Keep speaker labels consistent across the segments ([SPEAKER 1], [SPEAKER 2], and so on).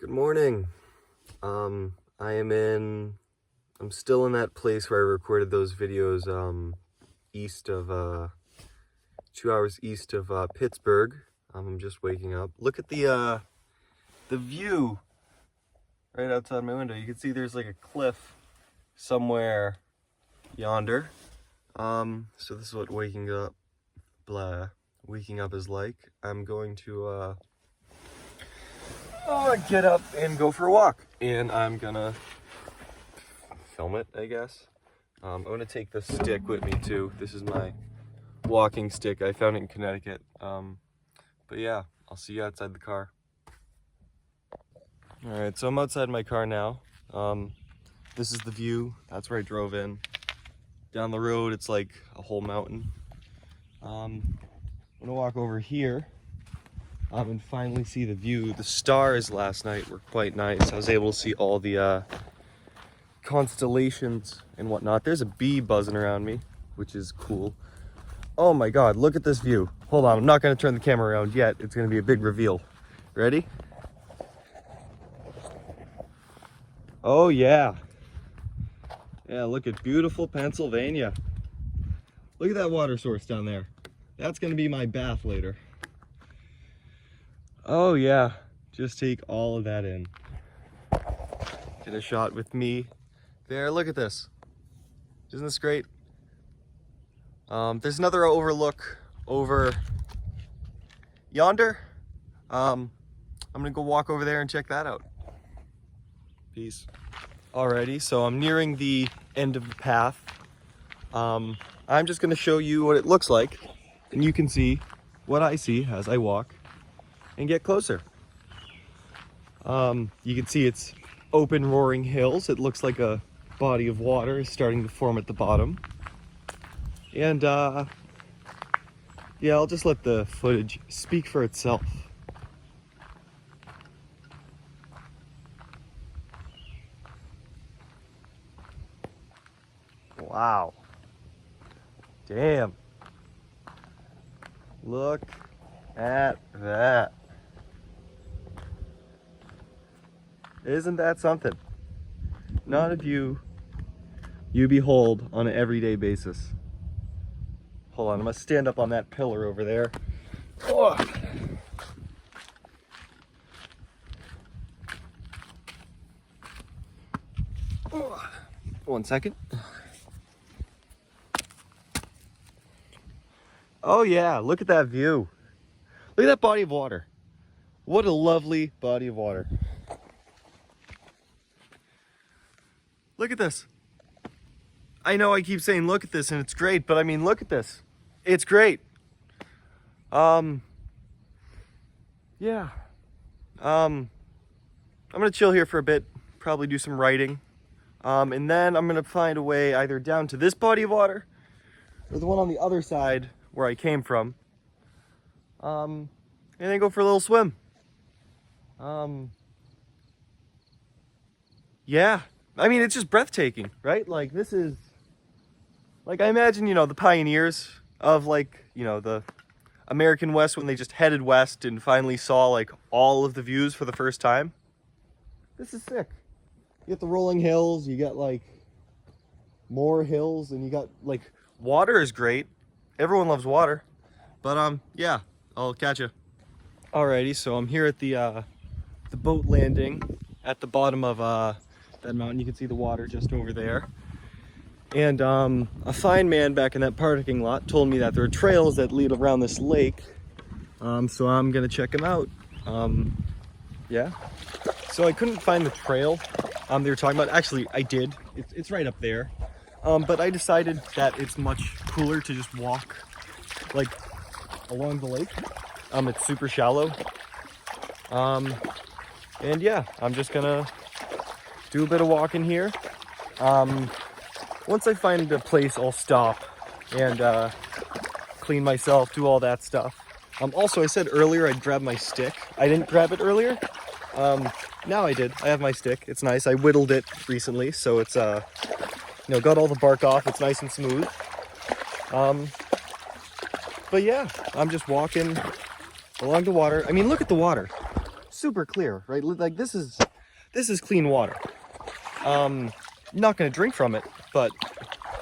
[SPEAKER 1] Good morning. I'm still in that place where I recorded those videos east of 2 hours east of Pittsburgh. I'm just waking up. Look at the view right outside my window. You can see there's like a cliff somewhere yonder. So this is what waking up is like. I'm going to get up and go for a walk, and I'm gonna film it, I guess. I'm gonna take the stick with me too. This is my walking stick. I found it in Connecticut. But yeah, I'll see you outside the car. All right, so I'm outside my car now. This is the view. That's where I drove in. Down the road, it's like a whole mountain. I'm gonna walk over here and finally see the view. The stars last night were quite nice. I was able to see all the constellations and whatnot. There's a bee buzzing around me, which is cool. Oh my God, look at this view. Hold on, I'm not gonna turn the camera around yet. It's gonna be a big reveal. Ready? Oh yeah. Yeah, look at beautiful Pennsylvania. Look at that water source down there. That's gonna be my bath later. Oh yeah, just take all of that in. Get a shot with me there. Look at this. Isn't this great? There's another overlook over yonder. I'm gonna go walk over there and check that out. Peace. Alrighty, so I'm nearing the end of the path. I'm just gonna show you what it looks like, and you can see what I see as I walk and get closer. You can see it's open roaring hills. It looks like a body of water is starting to form at the bottom. And yeah, I'll just let the footage speak for itself. Wow. Damn. Look at that. Isn't that something? Not a view you behold on an everyday basis. Hold on, I'm gonna stand up on that pillar over there. Oh. Oh. 1 second. Oh yeah, look at that view. Look at that body of water. What a lovely body of water. Look at this. I know I keep saying look at this and it's great, but I mean look at this. It's great. Yeah. I'm gonna chill here for a bit, probably do some writing. And then I'm gonna find a way either down to this body of water or the one on the other side where I came from. And then go for a little swim. Yeah. I mean, it's just breathtaking, right? Like, this is, like, I imagine, you know, the pioneers of, like, you know, the American West when they just headed west and finally saw, like, all of the views for the first time. This is sick. You get the rolling hills, you got, like, more hills, and you got, like, water is great. Everyone loves water. But, yeah, I'll catch you. Alrighty, so I'm here at the boat landing at the bottom of, that mountain. You can see the water just over there. And a fine man back in that parking lot told me that there are trails that lead around this lake. So I'm gonna check them out. Yeah. So I couldn't find the trail they were talking about. Actually, I did. It's right up there. But I decided that it's much cooler to just walk like along the lake. It's super shallow. And yeah, I'm just gonna do a bit of walking here. Once I find a place, I'll stop and clean myself, do all that stuff. Also, I said earlier I'd grab my stick. I didn't grab it earlier. Now I did. I have my stick. It's nice. I whittled it recently, so it's you know, got all the bark off. It's nice and smooth. But yeah, I'm just walking along the water. I mean, look at the water. super clear, right? Like this is clean water. Not gonna drink from it, but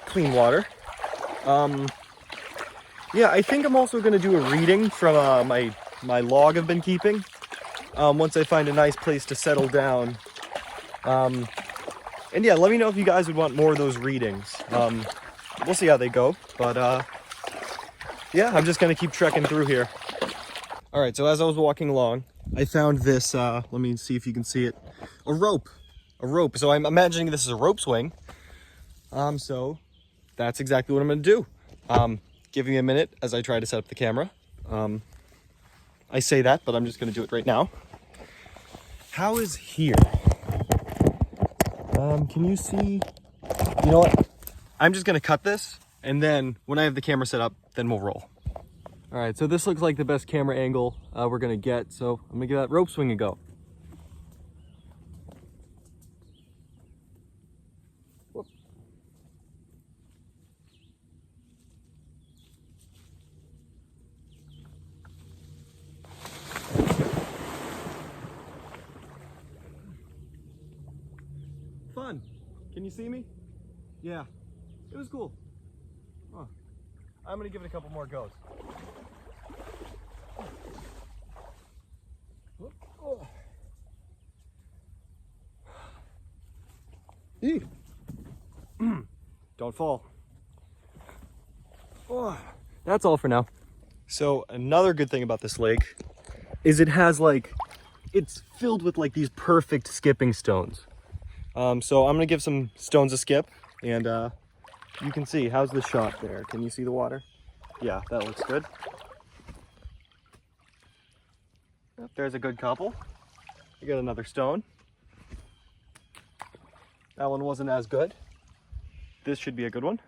[SPEAKER 1] clean water. Yeah, I think I'm also gonna do a reading from my log I've been keeping. Once I find a nice place to settle down. And yeah, let me know if you guys would want more of those readings. We'll see how they go, but yeah, I'm just gonna keep trekking through here. All right, so as I was walking along, I found this, let me see if you can see it, a rope. So I'm imagining this is a rope swing. So that's exactly what I'm gonna do. Give me a minute as I try to set up the camera. I say that, but I'm just gonna do it right now. How is here? Can you see? You know what? I'm just gonna cut this, and then when I have the camera set up, then we'll roll. All right, so this looks like the best camera angle we're gonna get, so I'm gonna give that rope swing a go. Whoop. Fun. Can you see me? Yeah, it was cool. Huh. I'm gonna give it a couple more goes. Oh. Don't fall. Oh. That's all for now. So another good thing about this lake is it has it's filled with these perfect skipping stones. So I'm gonna give some stones a skip, and you can see, how's the shot there? Can you see the water? Yeah, that looks good. Yep, there's a good couple. I got another stone. That one wasn't as good. This should be a good one.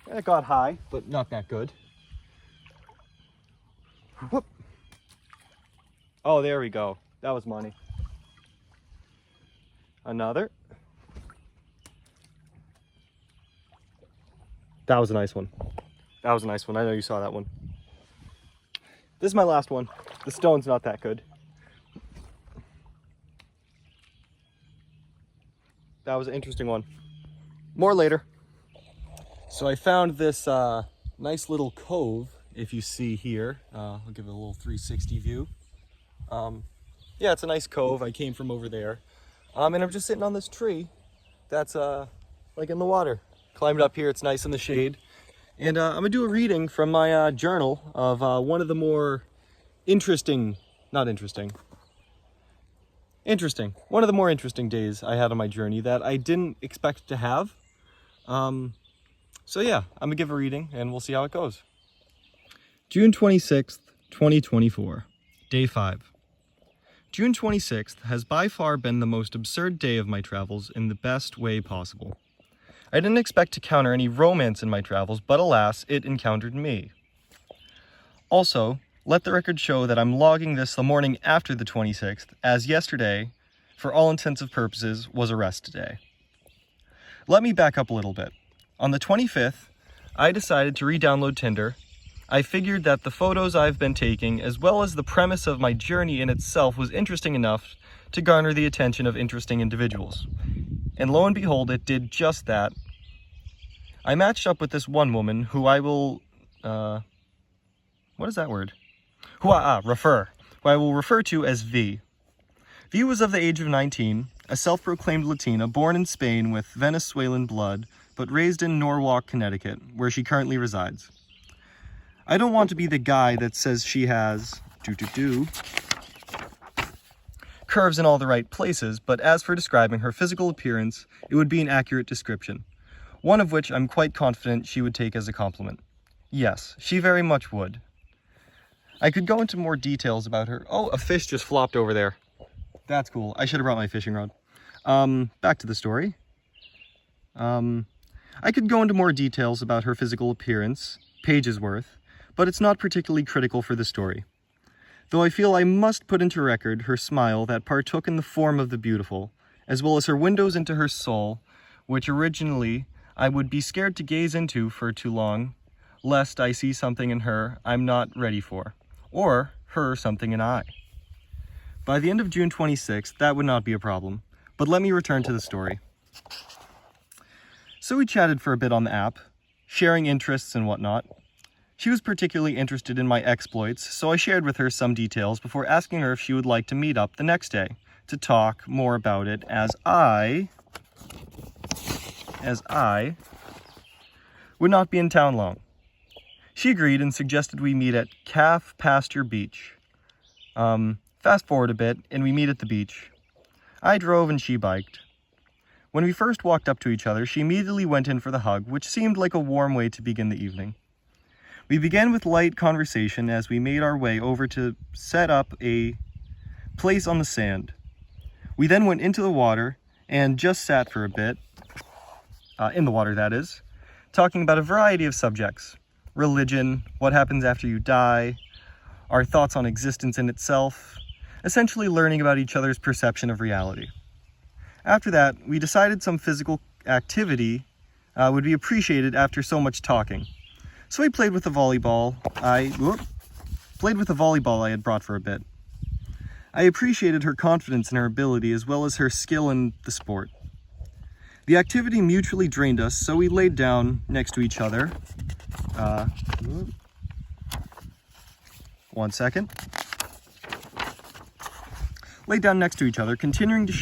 [SPEAKER 1] It got high, but not that good. Whoop. Oh, there we go. That was money. Another. That was a nice one. That was a nice one. I know you saw that one. This is my last one. The stone's not that good. That was an interesting one. More later. So I found this nice little cove, if you see here. I'll give it a little 360 view. Yeah, it's a nice cove. I came from over there. And I'm just sitting on this tree that's in the water. Climbed up here, it's nice in the shade. And I'm gonna do a reading from my journal of one of the more interesting one of the more interesting days I had on my journey that I didn't expect to have. So yeah, I'm gonna give a reading and we'll see how it goes. June 26th, 2024, day 5. June 26th has by far been the most absurd day of my travels in the best way possible. I didn't expect to encounter any romance in my travels, but alas, it encountered me. Also, let the record show that I'm logging this the morning after the 26th, as yesterday, for all intents and purposes, was a rest day. Let me back up a little bit. On the 25th, I decided to re-download Tinder. I figured that the photos I've been taking, as well as the premise of my journey in itself, was interesting enough to garner the attention of interesting individuals. And lo and behold, it did just that. I matched up with this one woman who I will, what is that word? Who I will refer to as V. V was of the age of 19, a self-proclaimed Latina born in Spain with Venezuelan blood, but raised in Norwalk, Connecticut, where she currently resides. I don't want to be the guy that says she has curves in all the right places, but as for describing her physical appearance, it would be an accurate description, one of which I'm quite confident she would take as a compliment. Yes, she very much would. I could go into more details about her. Oh, a fish just flopped over there. That's cool. I should have brought my fishing rod. Back to the story. I could go into more details about her physical appearance, pages worth, but it's not particularly critical for the story. Though I feel I must put into record her smile that partook in the form of the beautiful, as well as her windows into her soul, which originally I would be scared to gaze into for too long, lest I see something in her I'm not ready for, or her something and I. By the end of June 26th, that would not be a problem, but let me return to the story. So we chatted for a bit on the app, sharing interests and whatnot. She was particularly interested in my exploits, so I shared with her some details before asking her if she would like to meet up the next day to talk more about it as I would not be in town long. She agreed and suggested we meet at Calf Pasture Beach. Fast forward a bit, and we meet at the beach. I drove and she biked. When we first walked up to each other, she immediately went in for the hug, which seemed like a warm way to begin the evening. We began with light conversation as we made our way over to set up a place on the sand. We then went into the water and just sat for a bit, in the water that is, talking about a variety of subjects. Religion, what happens after you die, our thoughts on existence in itself, essentially learning about each other's perception of reality. After that, we decided some physical activity would be appreciated after so much talking. So we played with the volleyball I had brought for a bit. I appreciated her confidence in her ability as well as her skill in the sport. The activity mutually drained us, so we laid down next to each other. One second. Laid down next to each other, continuing to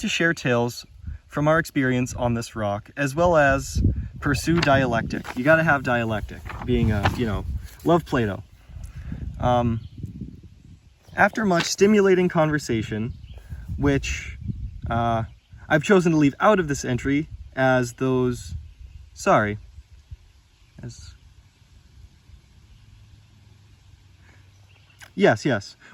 [SPEAKER 1] share tales from our experience on this rock, as well as pursue dialectic. You gotta have dialectic, being love Plato. After much stimulating conversation, which I've chosen to leave out of this entry as those,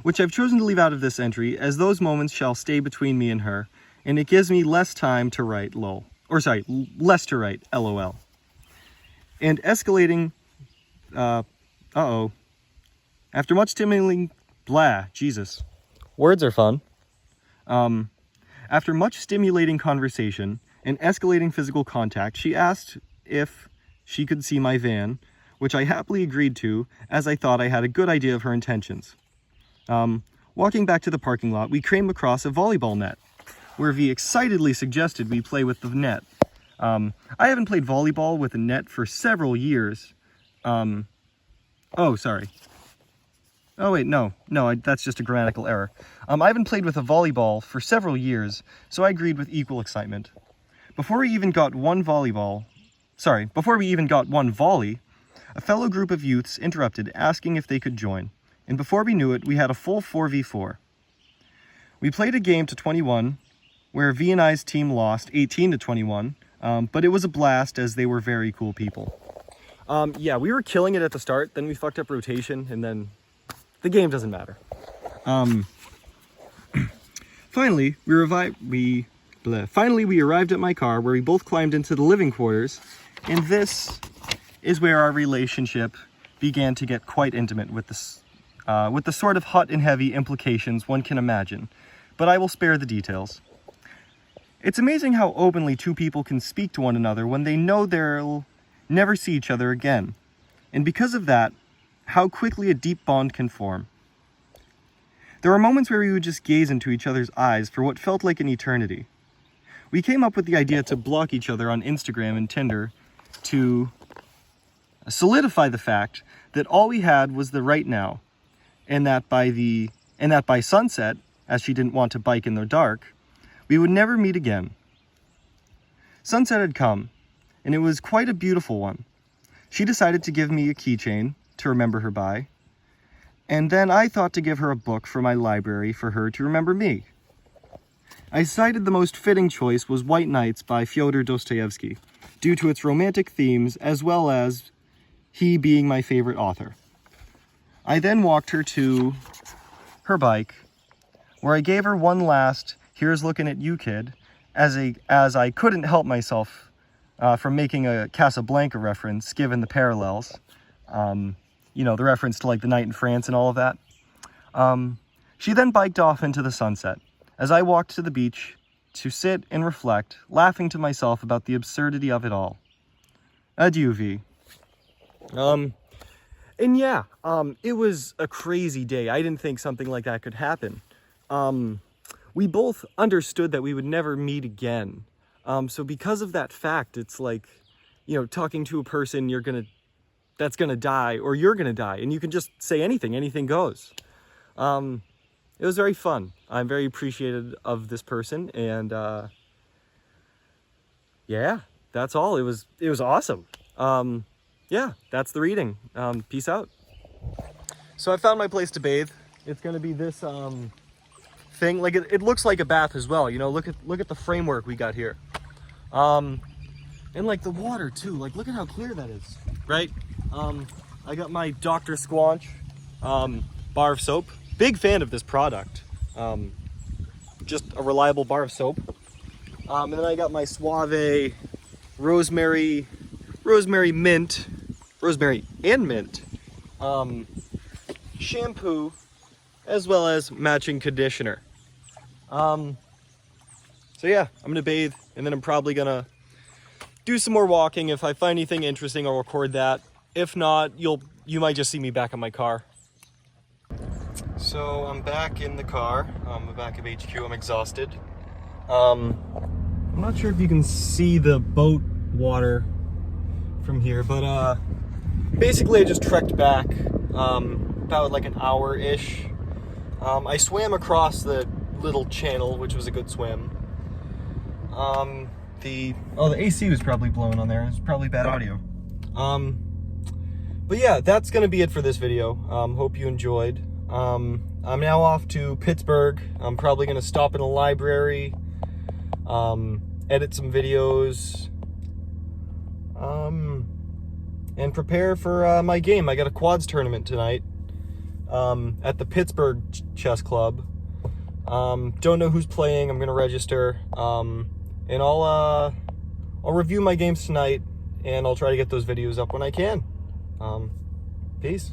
[SPEAKER 1] which I've chosen to leave out of this entry as those moments shall stay between me and her, and it gives me less time to write less to write, LOL. And escalating, after much stimulating, words are fun. After much stimulating conversation and escalating physical contact, she asked if she could see my van, which I happily agreed to, as I thought I had a good idea of her intentions. Walking back to the parking lot, we came across a volleyball net, where V excitedly suggested we play with the net. I haven't played volleyball with a net for several years. That's just a grammatical error. I haven't played with a volleyball for several years, so I agreed with equal excitement. Before we even got one volley, a fellow group of youths interrupted, asking if they could join, and before we knew it, we had a full 4v4. We played a game to 21, where V and I's team lost 18 to 21, but it was a blast as they were very cool people. We were killing it at the start, then we fucked up rotation, and then the game doesn't matter. Finally, we arrived at my car, where we both climbed into the living quarters, and this is where our relationship began to get quite intimate with the sort of hot and heavy implications one can imagine, but I will spare the details. It's amazing how openly two people can speak to one another when they know they'll never see each other again, and because of that, how quickly a deep bond can form. There were moments where we would just gaze into each other's eyes for what felt like an eternity. We came up with the idea to block each other on Instagram and Tinder to solidify the fact that all we had was the right now, and that by sunset, as she didn't want to bike in the dark, we would never meet again. Sunset had come, and it was quite a beautiful one. She decided to give me a keychain to remember her by, and then I thought to give her a book from my library for her to remember me. I decided the most fitting choice was White Nights by Fyodor Dostoevsky, due to its romantic themes as well as he being my favorite author. I then walked her to her bike, where I gave her one last "here's looking at you, kid," as I couldn't help myself from making a Casablanca reference, given the parallels. The reference to like the night in France and all of that. She then biked off into the sunset, as I walked to the beach to sit and reflect, laughing to myself about the absurdity of it all. Adieu, V. And yeah, it was a crazy day. I didn't think something like that could happen. We both understood that we would never meet again. So because of that fact, it's like, you know, talking to a person that's gonna die, or you're gonna die, and you can just say anything goes. It was very fun. I'm very appreciative of this person, and yeah, that's all. It was awesome. Yeah, that's the reading. Peace out. So I found my place to bathe. It's gonna be this thing. Like it looks like a bath as well. You know, look at the framework we got here. And like the water too. Like look at how clear that is, right? I got my Dr. Squanch bar of soap. Big fan of this product. Just a reliable bar of soap. And then I got my Suave rosemary and mint shampoo, as well as matching conditioner. So yeah, I'm gonna bathe, and then I'm probably gonna do some more walking. If I find anything interesting, I'll record that. If not, you might just see me back in my car. So I'm back in the car. I'm back at HQ. I'm exhausted. I'm not sure if you can see the boat water from here, but basically I just trekked back about like an hour-ish. I swam across the little channel, which was a good swim. The AC was probably blowing on there. It was probably bad audio. But yeah, that's gonna be it for this video. Hope you enjoyed. I'm now off to Pittsburgh. I'm probably gonna stop in a library, edit some videos, and prepare for my game. I got a quads tournament tonight at the Pittsburgh Chess Club. Don't know who's playing. I'm gonna register, and I'll review my games tonight, and I'll try to get those videos up when I can. Peace.